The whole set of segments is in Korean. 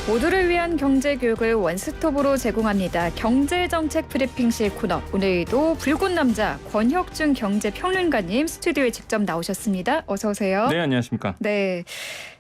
모두를 위한 경제교육을 원스톱으로 제공합니다. 경제정책 브리핑실 코너. 오늘도 붉은 남자 권혁준 경제평론가님 스튜디오에 직접 나오셨습니다. 어서 오세요. 네, 안녕하십니까. 네.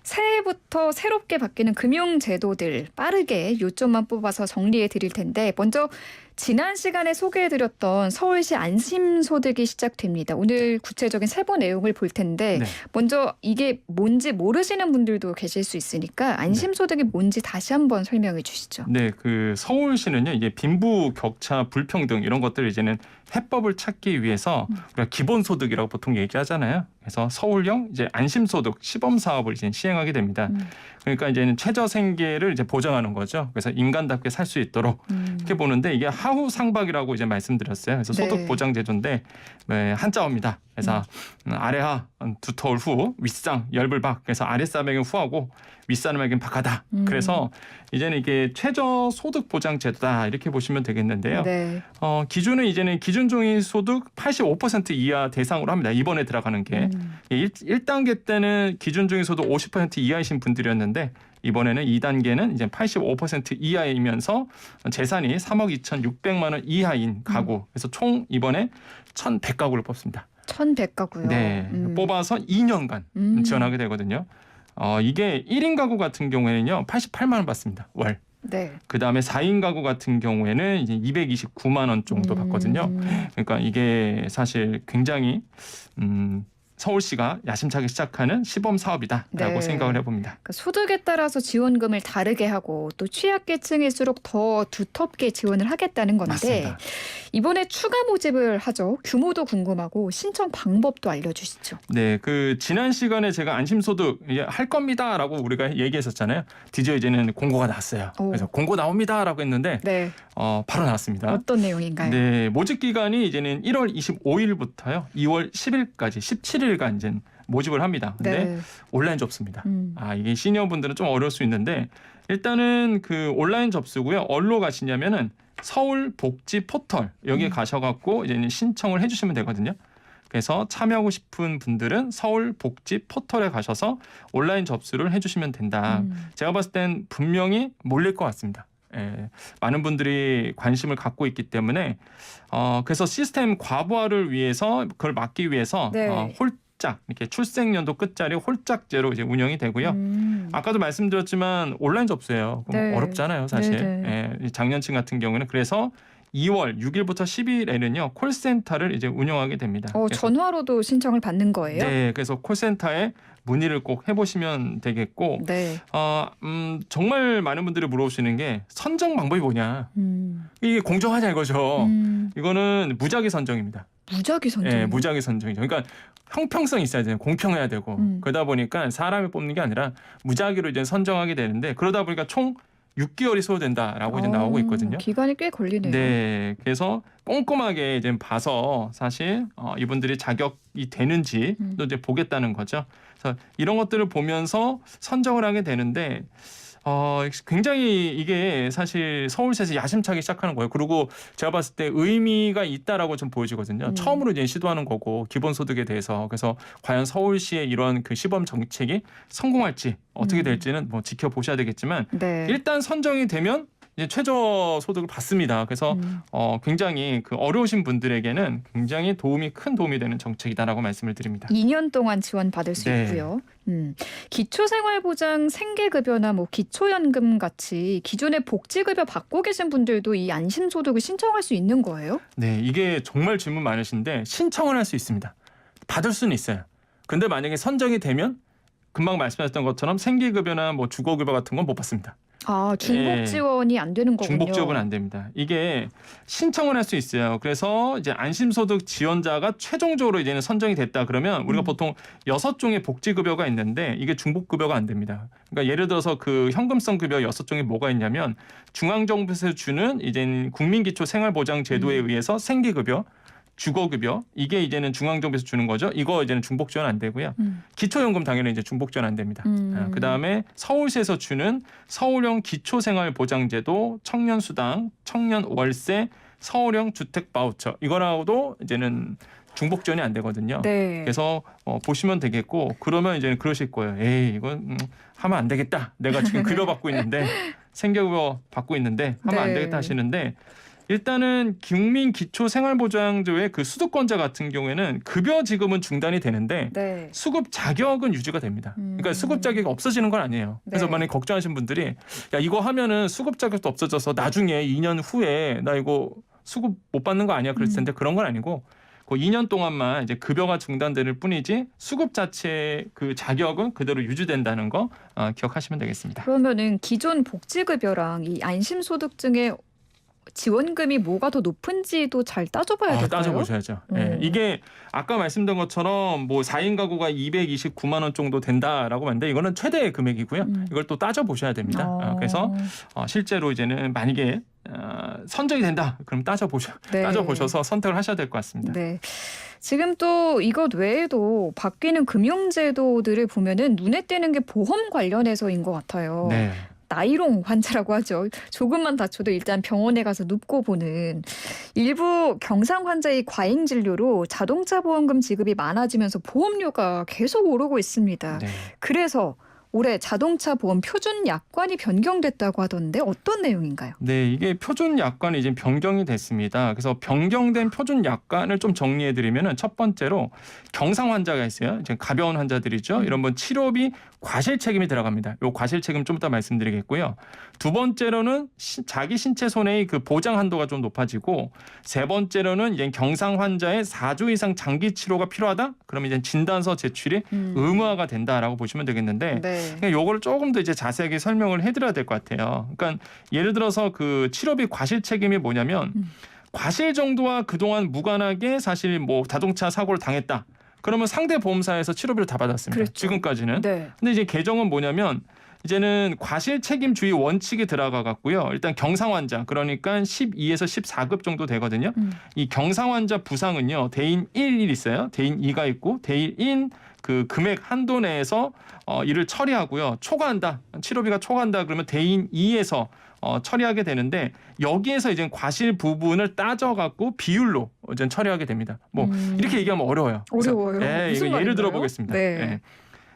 새해부터 새롭게 바뀌는 금융제도들 빠르게 요점만 뽑아서 정리해 드릴 텐데 먼저 지난 시간에 소개해드렸던 서울시 안심소득이 시작됩니다. 오늘 구체적인 세부 내용을 볼 텐데 네. 먼저 이게 뭔지 모르시는 분들도 계실 수 있으니까 안심소득이 뭔지 다시 한번 설명해 주시죠. 네, 그 서울시는요, 이제 빈부 격차, 불평등 이런 것들을 이제는 해법을 찾기 위해서 우리가 기본소득이라고 보통 얘기하잖아요. 그래서 서울형 이제 안심소득 시범 사업을 이제 시행하게 됩니다. 그러니까 이제는 최저 생계를 이제 보장하는 거죠. 그래서 인간답게 살 수 있도록 이렇게 보는데 이게 하후 상박이라고 이제 말씀드렸어요. 그래서 네. 소득 보장 제도인데 한자어입니다. 그래서 아래하 두터울 후 윗상 열불박. 그래서 아랫사람에겐 후하고 윗사람에겐 박하다. 그래서 이제는 이게 최저 소득 보장 제도다 이렇게 보시면 되겠는데요. 네. 기준은 이제는 기준종이 소득 85% 이하 대상으로 합니다. 이번에 들어가는 게 1단계 때는 기준종이 소득 50% 이하이신 분들이었는데 이번에는 2단계는 이제 85% 이하이면서 재산이 3억 2,600만 원 이하인 가구. 그래서 총 이번에 1,100가구를 뽑습니다. 1,100가구요. 네, 뽑아서 2년간 지원하게 되거든요. 이게 1인 가구 같은 경우에는요 88만 원 받습니다. 월. 네. 그다음에 4인 가구 같은 경우에는 이제 229만 원 정도 받거든요. 그러니까 이게 사실 굉장히 서울시가 야심차게 시작하는 시범 사업이다라고 네. 생각을 해봅니다. 그러니까 소득에 따라서 지원금을 다르게 하고 또 취약계층일수록 더 두텁게 지원을 하겠다는 건데 맞습니다. 이번에 추가 모집을 하죠. 규모도 궁금하고 신청 방법도 알려주시죠. 네, 그 지난 시간에 제가 안심소득 이제 할 겁니다라고 우리가 얘기했었잖아요. 드디어 이제는 공고가 나왔어요. 오. 그래서 공고 나옵니다라고 했는데 네. 바로 나왔습니다. 어떤 내용인가요? 네, 모집 기간이 이제는 1월 25일부터요. 2월 10일까지 17일간 이제 모집을 합니다. 근데 네. 온라인 접수입니다. 이게 시니어분들은 좀 어려울 수 있는데 일단은 그 온라인 접수고요. 어디로 가시냐면은 서울 복지 포털 여기에 가셔갖고 이제는 신청을 해주시면 되거든요. 그래서 참여하고 싶은 분들은 서울 복지 포털에 가셔서 온라인 접수를 해주시면 된다. 제가 봤을 땐 분명히 몰릴 것 같습니다. 예, 많은 분들이 관심을 갖고 있기 때문에 그래서 시스템 과부하를 위해서 그걸 막기 위해서 네. 홀짝 이렇게 출생연도 끝자리 홀짝제로 이제 운영이 되고요. 아까도 말씀드렸지만 온라인 접수예요. 네. 어렵잖아요, 사실. 네. 이 장년층 같은 경우는 그래서 2월 6일부터 10일에는요 콜센터를 이제 운영하게 됩니다. 그래서 전화로도 신청을 받는 거예요? 네, 그래서 콜센터에 문의를 꼭 해보시면 되겠고, 네. 정말 많은 분들이 물어보시는 게 선정 방법이 뭐냐? 이게 공정하냐 이거죠. 이거는 무작위 선정입니다. 무작위 선정. 예, 무작위 선정이죠. 그러니까 형평성이 있어야 돼요. 공평해야 되고 그러다 보니까 사람이 뽑는 게 아니라 무작위로 이제 선정하게 되는데 그러다 보니까 총 6개월이 소요된다라고 이제 나오고 있거든요. 기간이 꽤 걸리네요. 네, 그래서 꼼꼼하게 이제 봐서 사실 이분들이 자격이 되는지 또 이제 보겠다는 거죠. 그래서 이런 것들을 보면서 선정을 하게 되는데 굉장히 이게 사실 서울시에서 야심차게 시작하는 거예요. 그리고 제가 봤을 때 의미가 있다라고 좀 보여지거든요. 처음으로 이제 시도하는 거고 기본소득에 대해서 그래서 과연 서울시의 이런 그 시범 정책이 성공할지 어떻게 될지는 뭐 지켜보셔야 되겠지만 네. 일단 선정이 되면 이제 최저 소득을 받습니다. 그래서 굉장히 그 어려우신 분들에게는 굉장히 큰 도움이 되는 정책이다라고 말씀을 드립니다. 2년 동안 지원받을 수 네. 있고요. 기초생활보장 생계급여나 뭐 기초연금 같이 기존의 복지급여 받고 계신 분들도 이 안심소득을 신청할 수 있는 거예요? 네, 이게 정말 질문 많으신데 신청을 할 수 있습니다. 받을 수는 있어요. 근데 만약에 선정이 되면 금방 말씀하셨던 것처럼 생계급여나 뭐 주거급여 같은 건 못 받습니다. 중복 지원이 안 되는 거군요. 중복 지원은 안 됩니다. 이게 신청을 할 수 있어요. 그래서 이제 안심소득 지원자가 최종적으로 이제는 선정이 됐다 그러면 우리가 보통 6종의 복지급여가 있는데 이게 중복급여가 안 됩니다. 그러니까 예를 들어서 그 현금성 급여 6종이 뭐가 있냐면 중앙정부에서 주는 이제 국민기초생활보장제도에 의해서 생계급여, 주거급여 이게 이제는 중앙정부에서 주는 거죠. 이거 이제는 중복 지원 안 되고요. 기초연금 당연히 이제 중복 지원 안 됩니다. 그다음에 서울시에서 주는 서울형 기초생활보장제도, 청년수당, 청년월세, 서울형 주택 바우처 이거라고도 이제는 중복 지원이 안 되거든요. 네. 그래서 보시면 되겠고 그러면 이제 그러실 거예요. 에이 이건 하면 안 되겠다. 내가 지금 급여 받고 있는데 생계급여 받고 있는데 하면 안 네. 되겠다 하시는데 일단은 국민기초생활보장제의 그 수도권자 같은 경우에는 급여 지급은 중단이 되는데 네. 수급 자격은 유지가 됩니다. 그러니까 수급 자격이 없어지는 건 아니에요. 그래서 네. 만약에 걱정하시는 분들이 야 이거 하면은 수급 자격도 없어져서 나중에 2년 후에 나 이거 수급 못 받는 거 아니야 그럴 텐데 그런 건 아니고 그 2년 동안만 이제 급여가 중단될 뿐이지 수급 자체 그 자격은 그대로 유지된다는 거 기억하시면 되겠습니다. 그러면은 기존 복지급여랑 이 안심소득증의 지원금이 뭐가 더 높은지도 잘 따져봐야 될까요? 따져보셔야죠. 예, 이게 아까 말씀드린 것처럼 뭐 4인 가구가 229만 원 정도 된다라고 하는데 이거는 최대 금액이고요. 이걸 또 따져보셔야 됩니다. 그래서 실제로 이제는 만약에 선정이 된다 그럼 네. 따져보셔서 선택을 하셔야 될 것 같습니다. 네. 지금 또 이것 외에도 바뀌는 금융제도들을 보면은 눈에 띄는 게 보험 관련해서인 것 같아요. 네. 나이롱 환자라고 하죠. 조금만 다쳐도 일단 병원에 가서 눕고 보는 일부 경상 환자의 과잉 진료로 자동차 보험금 지급이 많아지면서 보험료가 계속 오르고 있습니다. 네. 그래서 올해 자동차 보험 표준 약관이 변경됐다고 하던데 어떤 내용인가요? 네, 이게 표준 약관이 이제 변경이 됐습니다. 그래서 변경된 표준 약관을 좀 정리해 드리면은 첫 번째로 경상 환자가 있어요. 이제 가벼운 환자들이죠. 이런 분 치료비 과실 책임이 들어갑니다. 요 과실 책임 좀 이따 말씀드리겠고요. 두 번째로는 자기 신체 손해의 그 보장 한도가 좀 높아지고 세 번째로는 이제 경상 환자의 4주 이상 장기 치료가 필요하다. 그러면 이제 진단서 제출이 의무화가 된다라고 보시면 되겠는데 네. 요거를 조금 더 이제 자세하게 설명을 해드려야 될 것 같아요. 그러니까 예를 들어서 그 치료비 과실 책임이 뭐냐면 과실 정도와 그동안 무관하게 사실 뭐 자동차 사고를 당했다. 그러면 상대 보험사에서 치료비를 다 받았습니다. 그렇죠. 지금까지는. 네. 근데 이제 개정은 뭐냐면 이제는 과실 책임주의 원칙이 들어가 갖고요. 일단 경상 환자 그러니까 12에서 14급 정도 되거든요. 이 경상 환자 부상은요. 대인 1 있어요. 대인 2가 있고 대인 1 그 금액 한도 내에서 이를 처리하고요. 초과한다. 치료비가 초과한다 그러면 대인 2에서 처리하게 되는데 여기에서 이제 과실 부분을 따져 갖고 비율로 이제 처리하게 됩니다. 뭐 이렇게 얘기하면 어려워요. 어려워요. 예, 무슨 이거 예를 들어 말인가요? 보겠습니다. 네. 예.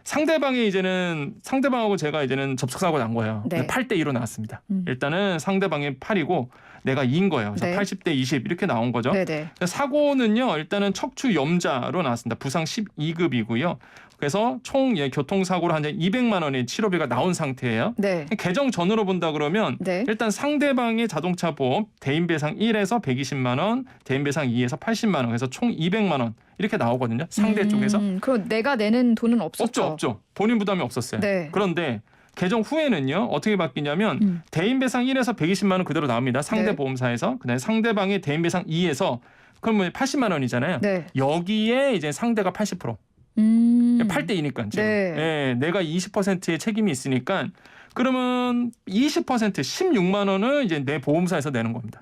상대방이 이제는 상대방하고 제가 이제는 접촉사고 난 거예요. 네. 8대 2로 나왔습니다. 일단은 상대방이 8이고 내가 2인 거예요. 그래서 네. 80대 20 이렇게 나온 거죠. 네네. 사고는요. 일단은 척추 염자로 나왔습니다. 부상 12급이고요. 그래서 총 교통사고로 한 200만 원의 치료비가 나온 상태예요. 네. 개정 전으로 본다 그러면 네. 일단 상대방의 자동차 보험 대인배상 1에서 120만 원, 대인배상 2에서 80만 원, 그래서 총 200만 원 이렇게 나오거든요. 상대 쪽에서. 그럼 내가 내는 돈은 없었죠? 없죠. 본인 부담이 없었어요. 네. 그런데 개정 후에는요. 어떻게 바뀌냐면 대인배상 1에서 120만 원 그대로 나옵니다. 상대 네. 보험사에서. 그다음에 상대방의 대인배상 2에서 그러면 80만 원이잖아요. 네. 여기에 이제 상대가 80%. 8대 2니까 지금. 네. 예, 내가 20%의 책임이 있으니까 그러면 20% 16만 원을 이제 내 보험사에서 내는 겁니다.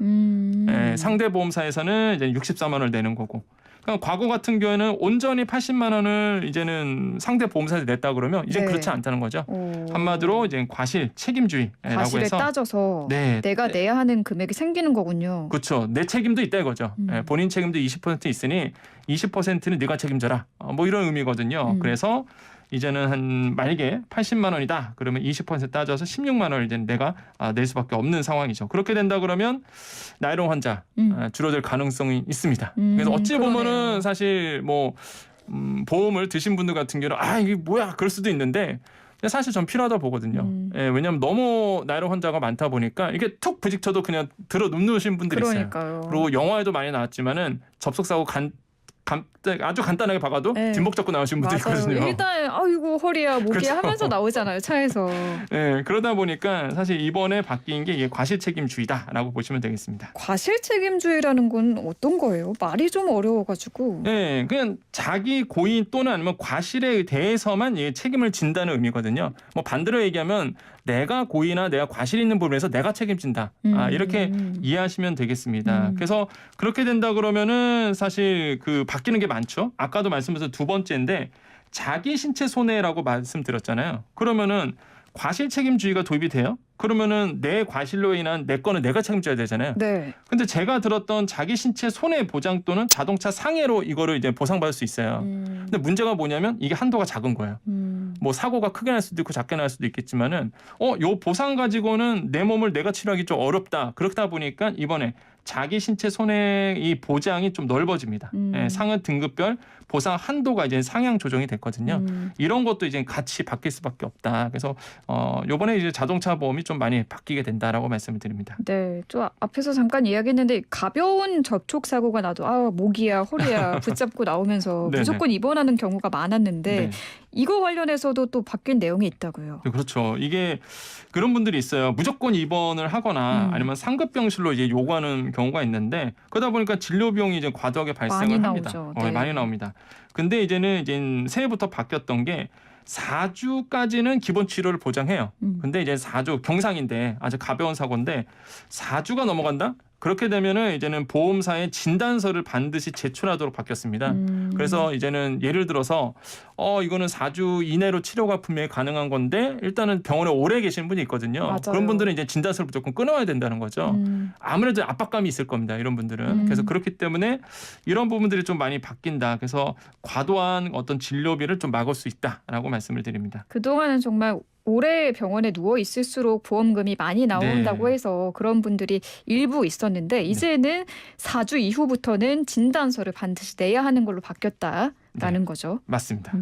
예, 상대 보험사에서는 이제 64만 원을 내는 거고. 그러니까 과거 같은 경우에는 온전히 80만 원을 이제는 상대 보험사에서 냈다 그러면 이제 네. 그렇지 않다는 거죠. 오. 한마디로 이제 과실 책임주의라고 과실을 해서 따져서 네. 내가 내야 하는 금액이 생기는 거군요. 그렇죠. 내 책임도 있다 이거죠. 예, 본인 책임도 20% 있으니 20%는 네가 책임져라. 뭐 이런 의미거든요. 그래서 이제는 한 만약에 80만 원이다. 그러면 20% 따져서 16만 원을 이제 내가 낼 수밖에 없는 상황이죠. 그렇게 된다 그러면 나이롱 환자 줄어들 가능성이 있습니다. 그래서 어찌 보면은 그러네요. 사실 뭐 보험을 드신 분들 같은 경우는 이게 뭐야 그럴 수도 있는데 사실 전 필요하다 보거든요. 예, 왜냐하면 너무 나이롱 환자가 많다 보니까 이게 툭 부딪혀도 그냥 들어 눕누신 분들이 있어요. 그러니까요. 그리고 영화에도 많이 나왔지만은 접촉사고 아주 간단하게 박아도 네. 뒷목 잡고 나오신 분들이 맞아요. 있거든요. 일단 아이고 허리야 목이야 그렇죠. 하면서 나오잖아요 차에서. 네, 그러다 보니까 사실 이번에 바뀐 게 이게 과실책임주의다라고 보시면 되겠습니다. 과실책임주의라는 건 어떤 거예요? 말이 좀 어려워가지고. 네, 그냥 자기 고의 또는 아니면 과실에 대해서만 이 책임을 진다는 의미거든요. 뭐 반대로 얘기하면 내가 고의나 내가 과실 있는 부분에서 내가 책임진다. 이렇게 이해하시면 되겠습니다. 그래서 그렇게 된다 그러면은 사실 그 바뀌는 게 많죠. 아까도 말씀드린 두 번째인데 자기 신체 손해라고 말씀드렸잖아요. 그러면은 과실 책임주의가 도입이 돼요? 그러면은 내 과실로 인한 내 거는 내가 책임져야 되잖아요. 네. 근데 제가 들었던 자기 신체 손해 보장 또는 자동차 상해로 이거를 이제 보상받을 수 있어요. 근데 문제가 뭐냐면 이게 한도가 작은 거예요. 뭐 사고가 크게 날 수도 있고 작게 날 수도 있겠지만은 요 보상 가지고는 내 몸을 내가 치료하기 좀 어렵다. 그렇다 보니까 이번에 자기 신체 손해 이 보장이 좀 넓어집니다. 예, 상해 등급별 보상 한도가 이제 상향 조정이 됐거든요. 이런 것도 이제 같이 바뀔 수밖에 없다. 그래서 요번에 이제 자동차 보험이 좀 많이 바뀌게 된다라고 말씀을 드립니다. 네, 또 앞에서 잠깐 이야기했는데 가벼운 접촉 사고가 나도 목이야, 허리야 붙잡고 나오면서 네네. 무조건 입원하는 경우가 많았는데 네. 이거 관련해서도 또 바뀐 내용이 있다고요. 그렇죠. 이게 그런 분들이 있어요. 무조건 입원을 하거나 아니면 상급병실로 이제 요구하는 경우가 있는데 그러다 보니까 진료 비용이 이제 과도하게 발생을 많이 합니다. 나오죠. 네. 많이 나옵니다. 근데 이제는 새해부터 바뀌었던 게 4주까지는 기본 치료를 보장해요. 근데 이제 4주 경상인데 아주 가벼운 사고인데 4주가 넘어간다? 그렇게 되면은 이제는 보험사에 진단서를 반드시 제출하도록 바뀌었습니다. 그래서 이제는 예를 들어서 이거는 4주 이내로 치료가 분명히 가능한 건데 일단은 병원에 오래 계신 분이 있거든요. 맞아요. 그런 분들은 이제 진단서를 무조건 끊어야 된다는 거죠. 아무래도 압박감이 있을 겁니다. 이런 분들은. 그래서 그렇기 때문에 이런 부분들이 좀 많이 바뀐다. 그래서 과도한 어떤 진료비를 좀 막을 수 있다라고 말씀을 드립니다. 그동안은 정말 오래 병원에 누워 있을수록 보험금이 많이 나온다고 네. 해서 그런 분들이 일부 있었는데 이제는 4주 이후부터는 진단서를 반드시 내야 하는 걸로 바뀌었다라는 네. 거죠. 맞습니다.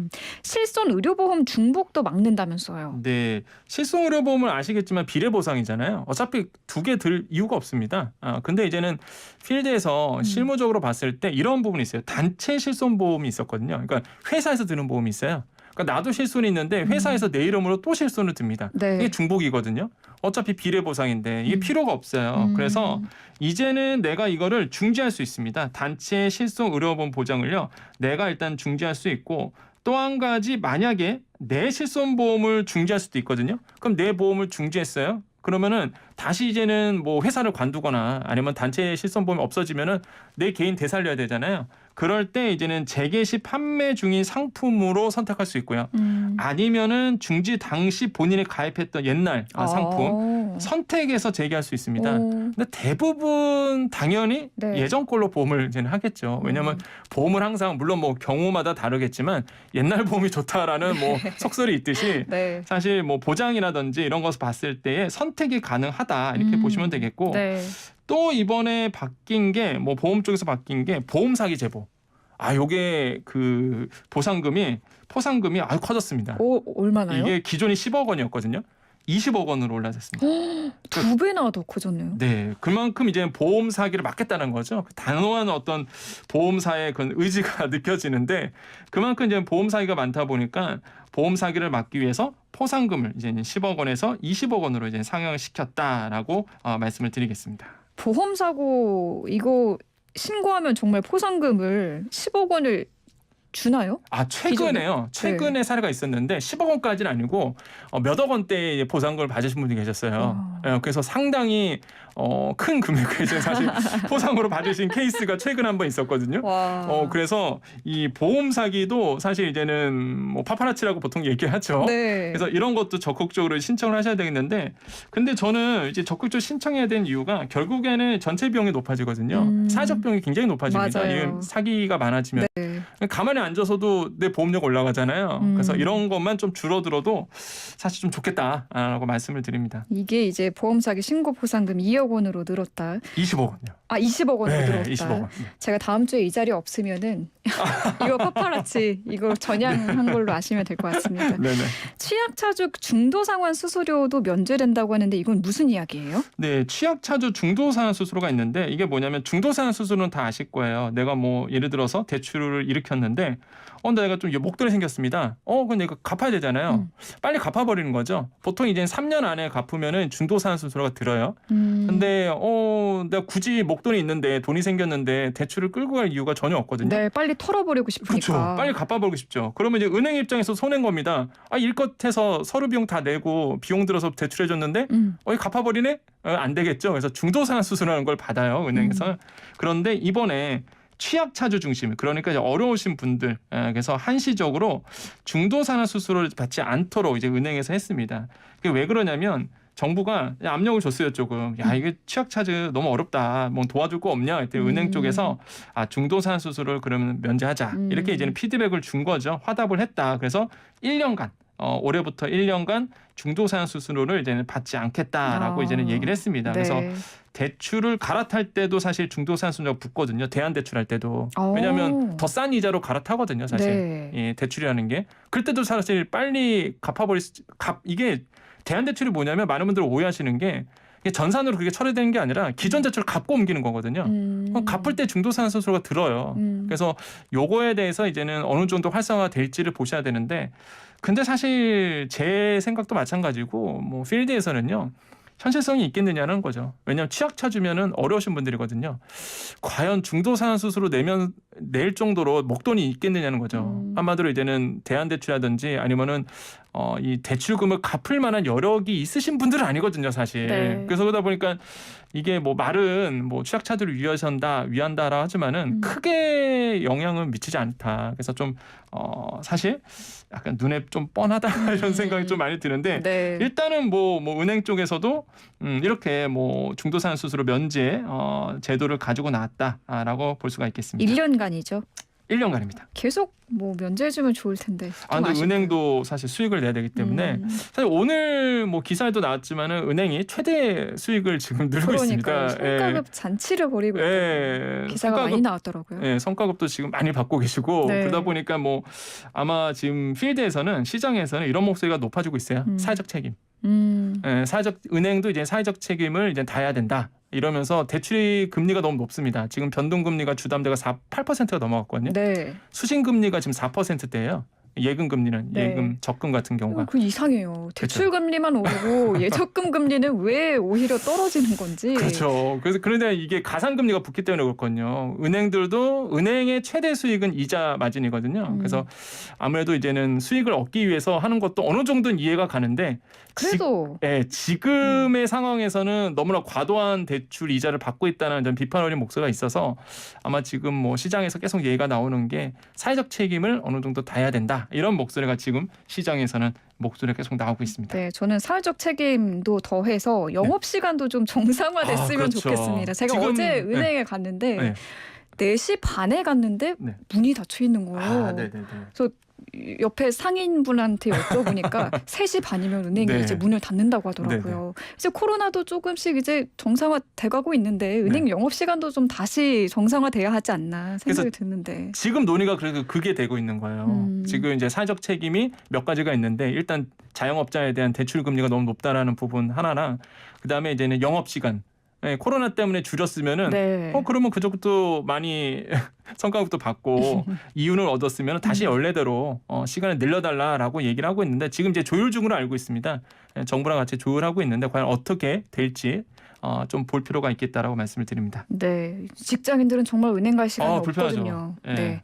실손 의료보험 중복도 막는다면서요. 네, 실손의료보험을 아시겠지만 비례보상이잖아요. 어차피 두 개 들 이유가 없습니다. 근데 이제는 필드에서 실무적으로 봤을 때 이런 부분이 있어요. 단체 실손보험이 있었거든요. 그러니까 회사에서 드는 보험이 있어요. 그러니까 나도 실손이 있는데 회사에서 내 이름으로 또 실손을 듭니다. 네. 이게 중복이거든요. 어차피 비례보상인데 이게 필요가 없어요. 그래서 이제는 내가 이거를 중지할 수 있습니다. 단체 실손 의료보험 보장을요. 내가 일단 중지할 수 있고 또 한 가지 만약에 내 실손보험을 중지할 수도 있거든요. 그럼 내 보험을 중지했어요. 그러면은 다시 이제는 뭐 회사를 관두거나 아니면 단체 실손보험이 없어지면은 내 개인 되살려야 되잖아요. 그럴 때 이제는 재개 시 판매 중인 상품으로 선택할 수 있고요. 아니면은 중지 당시 본인이 가입했던 옛날 상품 선택해서 재개할 수 있습니다. 근데 대부분 당연히 네. 예전 걸로 보험을 이제는 하겠죠. 왜냐하면 보험을 항상 물론 뭐 경우마다 다르겠지만 옛날 보험이 좋다라는 뭐 속설이 있듯이 네. 사실 뭐 보장이라든지 이런 것을 봤을 때에 선택이 가능하다 이렇게 보시면 되겠고 네. 또 이번에 바뀐 게 뭐 보험 쪽에서 바뀐 게 보험 사기 제보. 요게 그 포상금이 아주 커졌습니다. 얼마나요? 이게 기존이 10억 원이었거든요. 20억 원으로 올라졌습니다. 두 배나 더 커졌네요. 네, 그만큼 이제 보험 사기를 막겠다는 거죠. 단호한 어떤 보험사의 그 의지가 느껴지는데 그만큼 이제 보험 사기가 많다 보니까 보험 사기를 막기 위해서 포상금을 이제 10억 원에서 20억 원으로 이제 상향을 시켰다라고 말씀을 드리겠습니다. 보험 사고 이거 신고하면 정말 포상금을 10억 원을 주나요? 최근에요. 최근에 사례가 있었는데 10억 원까지는 아니고 몇억 원대의 보상금을 받으신 분이 계셨어요. 그래서 상당히 큰 금액을 이제 사실 포상으로 받으신 케이스가 최근에 한번 있었거든요. 와. 그래서 이 보험 사기도 사실 이제는 뭐 파파라치라고 보통 얘기하죠. 네. 그래서 이런 것도 적극적으로 신청을 하셔야 되겠는데, 근데 저는 이제 적극적으로 신청해야 되는 이유가 결국에는 전체 비용이 높아지거든요. 사회적 비용이 굉장히 높아집니다. 맞아요. 이게 사기가 많아지면. 네. 가만히 앉아서도 내 보험료가 올라가잖아요. 그래서 이런 것만 좀 줄어들어도 사실 좀 좋겠다라고 말씀을 드립니다. 이게 이제 보험 사기 신고 포상금 2억 원으로 늘었다. 20억 원이요. 20억 원으로 늘었다. 20억 원. 제가 다음 주에 이 자리에 없으면은 이거 파파라치 이거 전향한 걸로 아시면 될 것 같습니다. 네네. 취약차주 중도 상환 수수료도 면제된다고 하는데 이건 무슨 이야기예요? 네, 취약차주 중도산환 수수료가 있는데 이게 뭐냐면 중도산환 수수료는 다 아실 거예요. 내가 뭐 예를 들어서 대출을 일으켰는데 내가 좀 목돈이 생겼습니다. 그럼 내가 갚아야 되잖아요. 빨리 갚아버리는 거죠. 보통 이제 3년 안에 갚으면은 중도산환 수수료가 들어요. 근데 내가 굳이 목돈이 있는데 돈이 생겼는데 대출을 끌고 갈 이유가 전혀 없거든요. 네, 빨리 털어버리고 싶으니까. 그렇죠. 빨리 갚아버리고 싶죠. 그러면 이제 은행 입장에서 손해인 겁니다. 일껏해서 서류 비용 다 내고 비용 들어서 대출해줬는데 갚아버리네? 안 되겠죠. 그래서 중도산환 수수료라는 걸 받아요, 은행에서. 그런데 이번에 취약차주 중심, 그러니까 이제 어려우신 분들, 그래서 한시적으로 중도산환 수수료를 받지 않도록 이제 은행에서 했습니다. 그게 왜 그러냐면 정부가 압력을 줬어요 조금. 야 이게 취약 차즈 너무 어렵다. 뭐 도와줄 거 없냐? 그때 은행 쪽에서 중도산 수수료를 그러면 면제하자. 이렇게 이제는 피드백을 준 거죠. 화답을 했다. 그래서 1년간 올해부터 1년간 중도산 수수료를 이제는 받지 않겠다라고 이제는 얘기를 했습니다. 네. 그래서 대출을 갈아탈 때도 사실 중도산 수수료가 붙거든요. 대안대출할 때도. 왜냐하면 더 싼 이자로 갈아타거든요. 사실 네. 예, 대출이라는 게. 그럴 때도 사실 빨리 이게 대안대출이 뭐냐면 많은 분들이 오해하시는 게 이게 전산으로 그게 처리되는 게 아니라 기존 대출을 갚고 옮기는 거거든요. 그럼 갚을 때 중도산 수수료가 들어요. 그래서 요거에 대해서 이제는 어느 정도 활성화 될지를 보셔야 되는데 근데 사실 제 생각도 마찬가지고 뭐 필드에서는요. 현실성이 있겠느냐는 거죠. 왜냐하면 취약차 주면은 어려우신 분들이거든요. 과연 중도산 수수료 낼 정도로 목돈이 있겠느냐는 거죠. 한마디로 이제는 대안대출이라든지 아니면은 이 대출금을 갚을 만한 여력이 있으신 분들은 아니거든요, 사실. 네. 그래서 그러다 보니까 이게 뭐 말은 뭐 취약차들을 위한다라 하지만은 크게 영향은 미치지 않다. 그래서 좀 사실 약간 눈에 좀 뻔하다 이런 생각이 좀 많이 드는데 네. 일단은 뭐 은행 쪽에서도 이렇게 뭐 중도산 수수료 면제 제도를 가지고 나왔다라고 볼 수가 있겠습니다. 1년간이죠. 1년간입니다. 계속 뭐 면제해주면 좋을 텐데. 근데 아쉽고요. 은행도 사실 수익을 내야 되기 때문에 사실 오늘 뭐 기사에도 나왔지만은 은행이 최대 수익을 지금 누리고 그러니까요. 있습니다. 성과급 잔치를 벌이고 있다고 기사가 많이 나왔더라고요. 예, 성과급도 지금 많이 받고 계시고 네. 그러다 보니까 뭐 아마 지금 필드에서는 시장에서는 이런 목소리가 높아지고 있어요. 사회적 책임. 예, 은행도 이제 사회적 책임을 이제 다해야 된다. 이러면서 대출이 금리가 너무 높습니다. 지금 변동금리가 주담대가 8%가 넘어갔거든요. 네. 수신금리가 지금 4%대예요. 예금 금리는 네. 예금 적금 같은 경우가. 그 이상해요. 대출 금리만 오르고 예적금 금리는 왜 오히려 떨어지는 건지. 그렇죠. 그래서 그런데 이게 가상 금리가 붙기 때문에 그렇거든요. 은행들도 은행의 최대 수익은 이자 마진이거든요. 그래서 아무래도 이제는 수익을 얻기 위해서 하는 것도 어느 정도는 이해가 가는데 그래도 지금의 상황에서는 너무나 과도한 대출 이자를 받고 있다는 좀 비판 어린 목소리가 있어서 아마 지금 뭐 시장에서 계속 얘기가 나오는 게 사회적 책임을 어느 정도 다해야 된다. 이런 목소리가 지금 시장에서는 목소리가 계속 나오고 있습니다. 네, 저는 사회적 책임도 더해서 영업 시간도 좀 정상화됐으면 그렇죠. 좋겠습니다. 제가 지금, 어제 은행에 갔는데 4시 반에 갔는데 문이 닫혀 있는 거예요. 그래서 옆에 상인분한테 여쭤보니까 3시 반이면 은행이 이제 문을 닫는다고 하더라고요. 이제 코로나도 조금씩 이제 정상화돼가고 있는데 은행 영업 시간도 좀 다시 정상화돼야 하지 않나 생각이 드는데 지금 논의가 그래서 그게 되고 있는 거예요. 지금 이제 사회적 책임이 몇 가지가 있는데 일단 자영업자에 대한 대출 금리가 너무 높다라는 부분 하나랑 그다음에 이제는 영업 시간. 코로나 때문에 줄였으면은 그러면 그쪽도 많이 성과급도 받고 이윤을 얻었으면 다시 원래대로 시간을 늘려달라라고 얘기를 하고 있는데 지금 이제 조율 중으로 알고 있습니다. 정부랑 같이 조율하고 있는데 과연 어떻게 될지 좀 볼 필요가 있겠다라고 말씀을 드립니다. 네, 직장인들은 정말 은행 갈 시간이 없거든요. 네.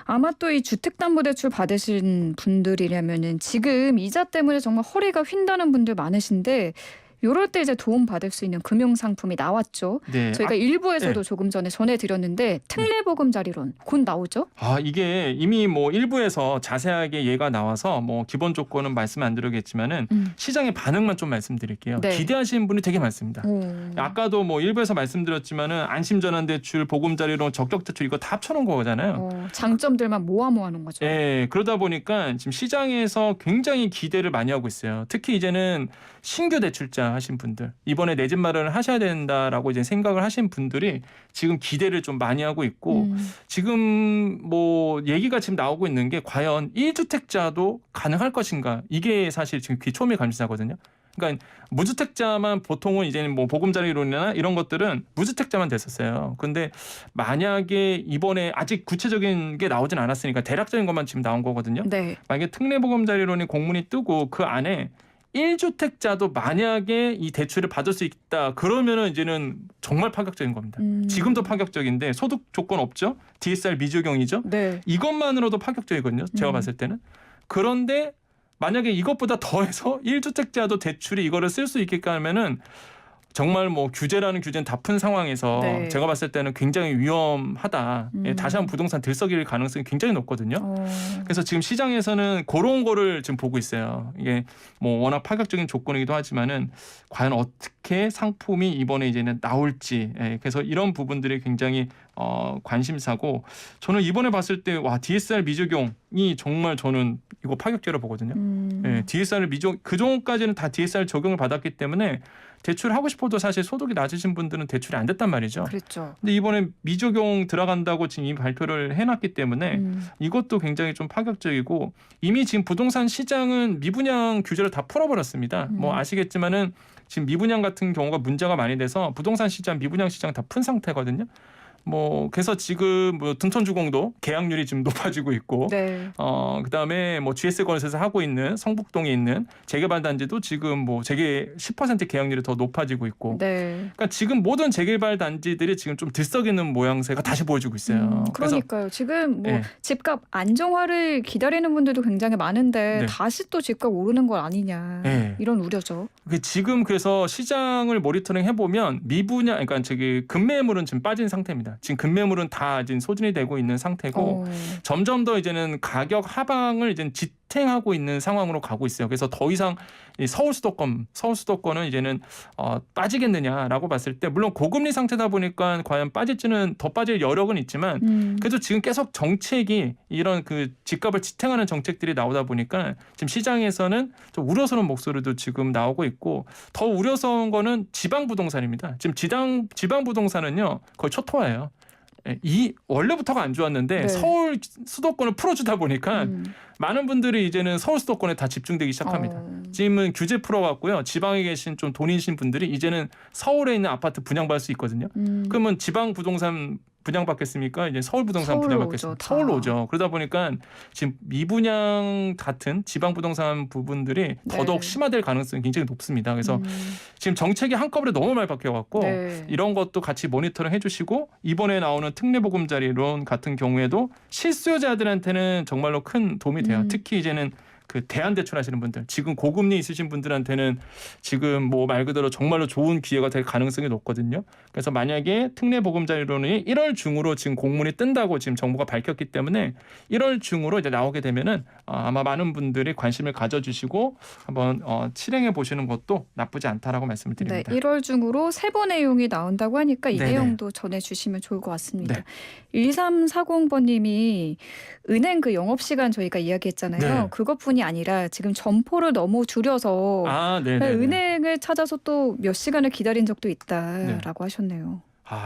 아마 또 이 주택담보대출 받으신 분들이라면은 지금 이자 때문에 정말 허리가 휜다는 분들 많으신데. 이럴 때 이제 도움 받을 수 있는 금융 상품이 나왔죠. 네. 저희가 일부에서도 조금 전에 전해드렸는데 특례보금자리론 곧 나오죠? 이게 이미 뭐 일부에서 자세하게 예가 나와서 뭐 기본 조건은 말씀 안 드리겠지만은 시장의 반응만 좀 말씀드릴게요. 기대하시는 분이 되게 많습니다. 아까도 뭐 일부에서 말씀드렸지만은 안심전환대출, 보금자리론, 적격대출 이거 다 합쳐놓은 거잖아요. 장점들만 모아놓은 거죠. 네, 그러다 보니까 지금 시장에서 굉장히 기대를 많이 하고 있어요. 특히 이제는 신규 대출자 하신 분들 이번에 내 집 마련을 하셔야 된다라고 이제 생각을 하신 분들이 지금 기대를 좀 많이 하고 있고 지금 뭐 얘기가 지금 나오고 있는 게 과연 1주택자도 가능할 것인가 이게 사실 지금 귀초미 감시사거든요. 그러니까 무주택자만 보통은 이제는 뭐 보금자리론이나 이런 것들은 무주택자만 됐었어요. 근데 만약에 이번에 아직 구체적인 게 나오진 않았으니까 대략적인 것만 지금 나온 거거든요. 만약에 특례보금자리론이 공문이 뜨고 그 안에 1주택자도 만약에 이 대출을 받을 수 있다. 그러면은 이제는 정말 파격적인 겁니다. 지금도 파격적인데 소득 조건 없죠. DSR 미적용이죠. 이것만으로도 파격적이거든요. 제가 봤을 때는. 그런데 만약에 이것보다 더해서 1주택자도 대출이 이거를 쓸 수 있게끔 하면은 정말 뭐 규제라는 규제는 다 푼 상황에서 네. 제가 봤을 때는 굉장히 위험하다. 예, 다시 한번 부동산 들썩일 가능성이 굉장히 높거든요. 그래서 지금 시장에서는 그런 거를 지금 보고 있어요. 이게 뭐 워낙 파격적인 조건이기도 하지만은 과연 어떻게 상품이 이번에 이제는 나올지. 예, 그래서 이런 부분들이 굉장히 관심사고 저는 이번에 봤을 때 와 DSR 미적용이 정말 저는 이거 파격적으로 보거든요. 예, DSR 그전까지는 다 DSR 적용을 받았기 때문에 대출하고 싶어도 사실 소득이 낮으신 분들은 대출이 안 됐단 말이죠. 그렇죠. 근데 이번에 미적용 들어간다고 지금 이미 발표를 해놨기 때문에 이것도 굉장히 좀 파격적이고 이미 지금 부동산 시장은 미분양 규제를 다 풀어버렸습니다. 뭐 아시겠지만은 지금 미분양 같은 경우가 문제가 많이 돼서 부동산 시장, 미분양 시장 다 푼 상태거든요. 뭐 그래서 지금 뭐 등촌주공도 계약률이 지금 높아지고 있고, 네. 그다음에 뭐 GS 건설에서 하고 있는 성북동에 있는 재개발 단지도 지금 뭐 10% 계약률이 더 높아지고 있고, 네. 그러니까 지금 모든 재개발 단지들이 지금 좀 들썩이는 모양새가 다시 보여주고 있어요. 그러니까요. 지금 뭐 네. 집값 안정화를 기다리는 분들도 굉장히 많은데 네. 다시 또 집값 오르는 건 아니냐 네. 이런 우려죠. 지금 그래서 시장을 모니터링 해보면 미분양, 그러니까 저기 급매물은 지금 빠진 상태입니다. 지금 급매물은 다 지금 소진이 되고 있는 상태고 점점 더 이제는 가격 하방을 이제 지탱하고 있는 상황으로 가고 있어요. 그래서 더 이상 이 서울 수도권은 이제는 빠지겠느냐라고 봤을 때 물론 고금리 상태다 보니까 과연 빠질지는 더 빠질 여력은 있지만 그래도 지금 계속 정책이 이런 그 집값을 지탱하는 정책들이 나오다 보니까 지금 시장에서는 좀 우려스러운 목소리도 지금 나오고 있고 더 우려스러운 거는 지방 부동산입니다. 지금 지방 부동산은요 거의 초토화예요. 이 원래부터가 안 좋았는데 네. 서울 수도권을 풀어주다 보니까 많은 분들이 이제는 서울 수도권에 다 집중되기 시작합니다. 지금은 규제 풀어갖고요. 지방에 계신 좀 돈이신 분들이 이제는 서울에 있는 아파트 분양받을 수 있거든요. 그러면 지방 부동산 분양받겠습니까? 이제 서울 부동산 분양받겠습니까? 서울로 오죠. 그러다 보니까 지금 미분양 같은 지방 부동산 부분들이 더더욱 심화될 가능성이 굉장히 높습니다. 그래서 지금 정책이 한꺼번에 너무 많이 바뀌어갖고 이런 것도 같이 모니터링 해주시고 이번에 나오는 특례보금자리론 같은 경우에도 실수요자들한테는 정말로 큰 도움이 돼요. 특히 이제는 그 대안 대출하시는 분들, 지금 고금리 있으신 분들한테는 지금 뭐 말 그대로 정말로 좋은 기회가 될 가능성이 높거든요. 그래서 만약에 특례보금자리론이 1월 중으로 지금 공문이 뜬다고 지금 정부가 밝혔기 때문에 1월 중으로 이제 나오게 되면은 아마 많은 분들이 관심을 가져주시고 한번 실행해 보시는 것도 나쁘지 않다라고 말씀을 드립니다. 네, 1월 중으로 세부 내용이 나온다고 하니까 이 네네. 내용도 전해주시면 좋을 것 같습니다. 네. 1340번님이 은행 그 영업시간 저희가 이야기했잖아요. 네. 그것뿐이 아니라 지금 점포를 너무 줄여서 은행을 찾아서 또 몇 시간을 기다린 적도 있다라고 하셨네요.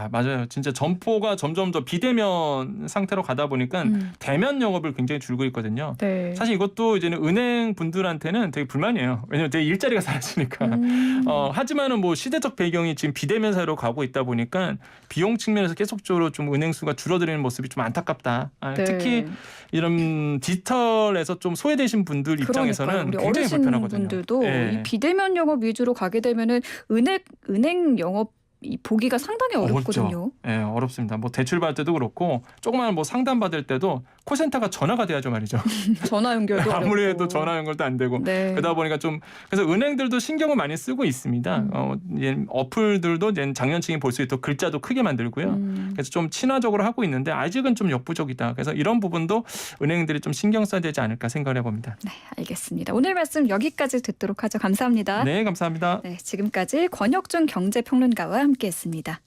맞아요. 진짜 점포가 점점 더 비대면 상태로 가다 보니까 대면 영업을 굉장히 줄고 있거든요. 네. 사실 이것도 이제는 은행 분들한테는 되게 불만이에요. 왜냐하면 되게 일자리가 사라지니까. 하지만은 뭐 시대적 배경이 지금 비대면 사회로 가고 있다 보니까 비용 측면에서 계속적으로 좀 은행 수가 줄어드는 모습이 좀 안타깝다. 네. 특히 이런 디지털에서 좀 소외되신 분들 입장에서는 우리 굉장히 불편하거든요. 어르신분들도 이 비대면 영업 위주로 가게 되면은 은행 영업 보기가 상당히 어렵거든요. 네, 어렵습니다. 뭐 대출 받을 때도 그렇고 조그마한 뭐 상담 받을 때도 콜센터가 전화가 돼야죠 말이죠. 전화 연결도 아무리 해도 어렵고. 전화 연결도 안 되고 네. 그러다 보니까 좀 그래서 은행들도 신경을 많이 쓰고 있습니다. 이제 어플들도 이제 장년층이 볼 수 있도록 글자도 크게 만들고요. 그래서 좀 친화적으로 하고 있는데 아직은 좀 역부족이다. 그래서 이런 부분도 은행들이 좀 신경 써야 되지 않을까 생각을 해봅니다. 네, 알겠습니다. 오늘 말씀 여기까지 듣도록 하죠. 감사합니다. 네, 감사합니다. 네, 지금까지 권혁준 경제평론가와 함께했습니다.